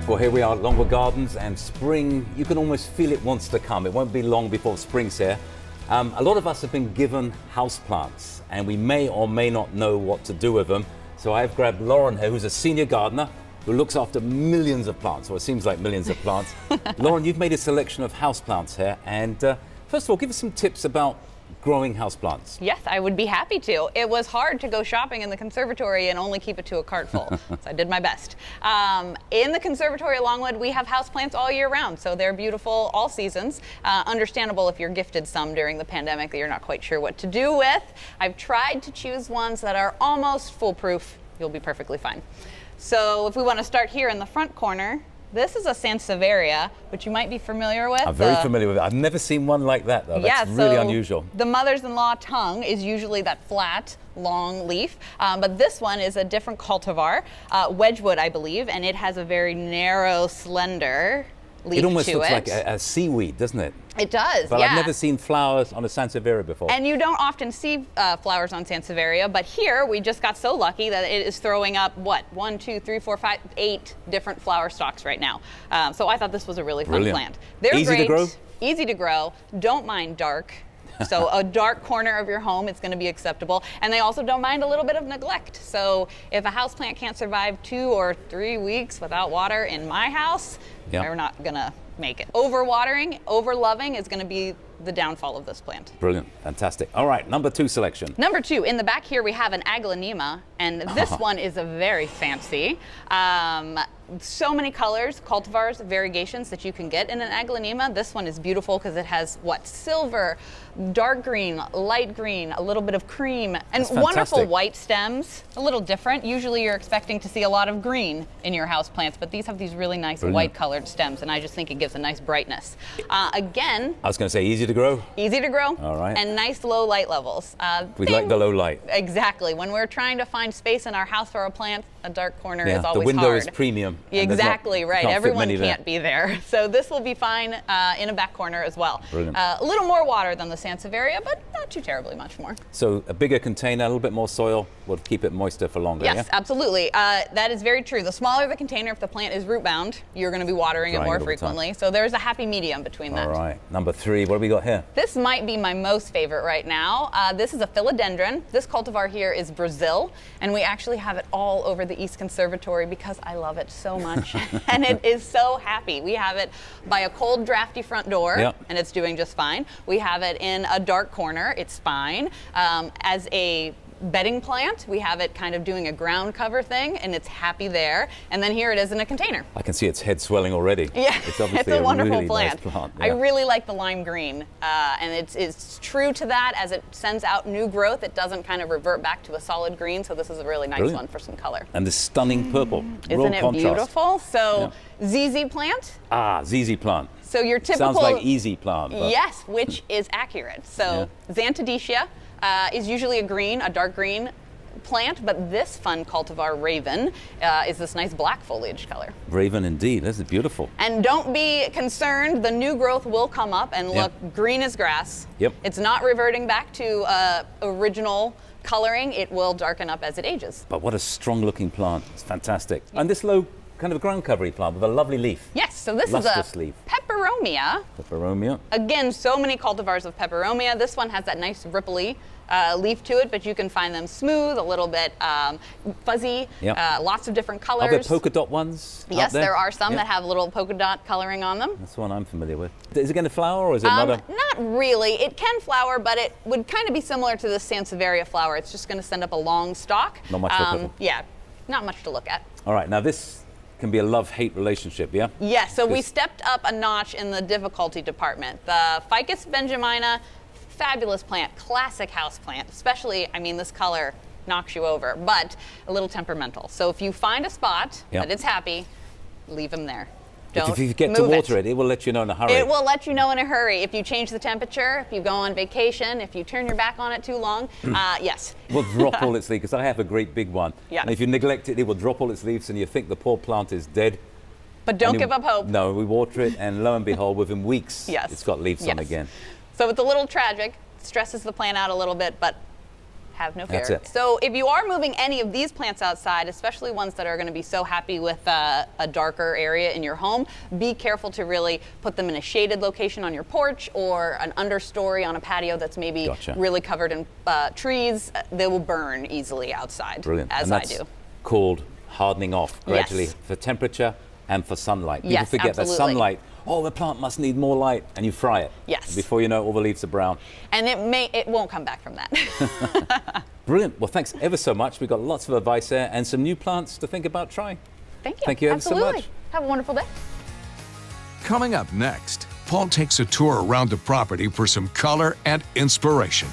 Well, here we are at Longwood Gardens, and spring, you can almost feel it wants to come. It won't be long before spring's here. A lot of us have been given houseplants, and we may or may not know what to do with them. So I've grabbed Lauren here, who's a senior gardener who looks after millions of plants, or it seems like millions of plants. Lauren, you've made a selection of houseplants here, and first of all, give us some tips about growing houseplants. Yes, I would be happy to. It was hard to go shopping in the conservatory and only keep it to a cart full, so I did my best. In the conservatory at Longwood, we have houseplants all year round, so they're beautiful all seasons. Understandable if you're gifted some during the pandemic that you're not quite sure what to do with. I've tried to choose ones that are almost foolproof. You'll be perfectly fine. So if we want to start here in the front corner, this is a Sansevieria, which you might be familiar with. I'm very familiar with it. I've never seen one like that, though. That's really unusual. The mother's-in-law tongue is usually that flat, long leaf, but this one is a different cultivar, Wedgwood, I believe, and it has a very narrow, slender leaf to it. It almost looks like a seaweed, doesn't it? It does, but yeah. I've never seen flowers on a Sansevieria before. And you don't often see flowers on Sansevieria, but here we just got so lucky that it is throwing up, what, 1, 2, 3, 4, 5, 8 different flower stalks right now. So I thought this was a really fun plant. They're easy great, to grow? Easy to grow, don't mind dark. So a dark corner of your home, it's going to be acceptable. And they also don't mind a little bit of neglect. So if a houseplant can't survive 2 or 3 weeks without water in my house, they're not going to make it. Overwatering, overloving is going to be the downfall of this plant. Brilliant, fantastic. All right, number 2 selection. Number 2, in the back here we have an aglaonema, and this one is a very fancy. So many colors, cultivars, variegations that you can get in an aglaonema. This one is beautiful because it has what? Silver, dark green, light green, a little bit of cream, and wonderful white stems. A little different. Usually you're expecting to see a lot of green in your house plants, but these have these really nice white colored stems, and I just think it gives a nice brightness. Again, I was going to say easy to grow. Easy to grow. All right. And nice low light levels. We like the low light. Exactly. When we're trying to find space in our house for a plant, a dark corner is always hard. The window is premium. Exactly right. Everyone can't be there. So this will be fine in a back corner as well. Brilliant. A little more water than the Sansevieria, but not too terribly much more. So a bigger container, a little bit more soil, will keep it moister for longer. Yes, absolutely. That is very true. The smaller the container, if the plant is root bound, you're going to be watering it more frequently. So there's a happy medium between that. All right. Number 3, what do we got here? This might be my most favorite right now. This is a Philodendron. This cultivar here is Brazil, and we actually have it all over the East Conservatory because I love it so much. And it is so happy. We have it by a cold, drafty front door, and it's doing just fine. We have it in a dark corner. It's fine. As a bedding plant, we have it kind of doing a ground cover thing, and it's happy there. And then here it is in a container. I can see its head swelling already. Yeah, it's obviously a wonderful really plant. Nice plant. I really like the lime green, and it's true to that. As it sends out new growth, it doesn't kind of revert back to a solid green. So this is a really nice one for some color. And this stunning purple. Isn't it beautiful? So ZZ plant. ZZ plant. So your typical. Sounds like easy plant. But yes, which is accurate. So Xanthodecia is usually a green, a dark green plant, but this fun cultivar, Raven, is this nice black foliage color. Raven indeed, this is beautiful. And don't be concerned, the new growth will come up and look green as grass. It's not reverting back to original coloring. It will darken up as it ages. But what a strong looking plant, it's fantastic. And this low kind of ground covery plant with a lovely leaf. Yes, so this is a leaf. Peperomia. Peperomia. Again, so many cultivars of Peperomia. This one has that nice ripply leaf to it, but you can find them smooth, a little bit fuzzy, lots of different colors. Are there polka dot ones? Yes, there are some that have little polka dot coloring on them. That's the one I'm familiar with. Is it going to flower, or is it another? Not really. It can flower, but it would kind of be similar to the Sansevieria flower. It's just going to send up a long stalk. Not much to look at. Yeah, not much to look at. All right, now this can be a love-hate relationship, yeah? Yes, so we stepped up a notch in the difficulty department. The Ficus Benjamina, fabulous plant, classic house plant, especially, I mean, this color knocks you over, but a little temperamental. So if you find a spot that it's happy, leave them there. But if you get to water it, it will let you know in a hurry. It will let you know in a hurry. If you change the temperature, if you go on vacation, if you turn your back on it too long, yes. It will drop all its leaves, because I have a great big one. Yeah. And if you neglect it, it will drop all its leaves, and you think the poor plant is dead. But don't give up hope. No, we water it, and lo and behold, within weeks, it's got leaves on again. So it's a little tragic, stresses the plant out a little bit, but Have no fear. That's it. So if you are moving any of these plants outside, especially ones that are going to be so happy with a darker area in your home, be careful to really put them in a shaded location on your porch or an understory on a patio that's maybe really covered in trees. They will burn easily outside, Brilliant. as and I that's do. called hardening off gradually for temperature and for sunlight. People forget that sunlight, the plant must need more light, and you fry it. Yes. Before you know it, all the leaves are brown. And it won't come back from that. Brilliant. Well, thanks ever so much. We've got lots of advice there and some new plants to think about trying. Thank you. Thank you ever so Absolutely. much. Have a wonderful day. Coming up next, Paul takes a tour around the property for some color and inspiration.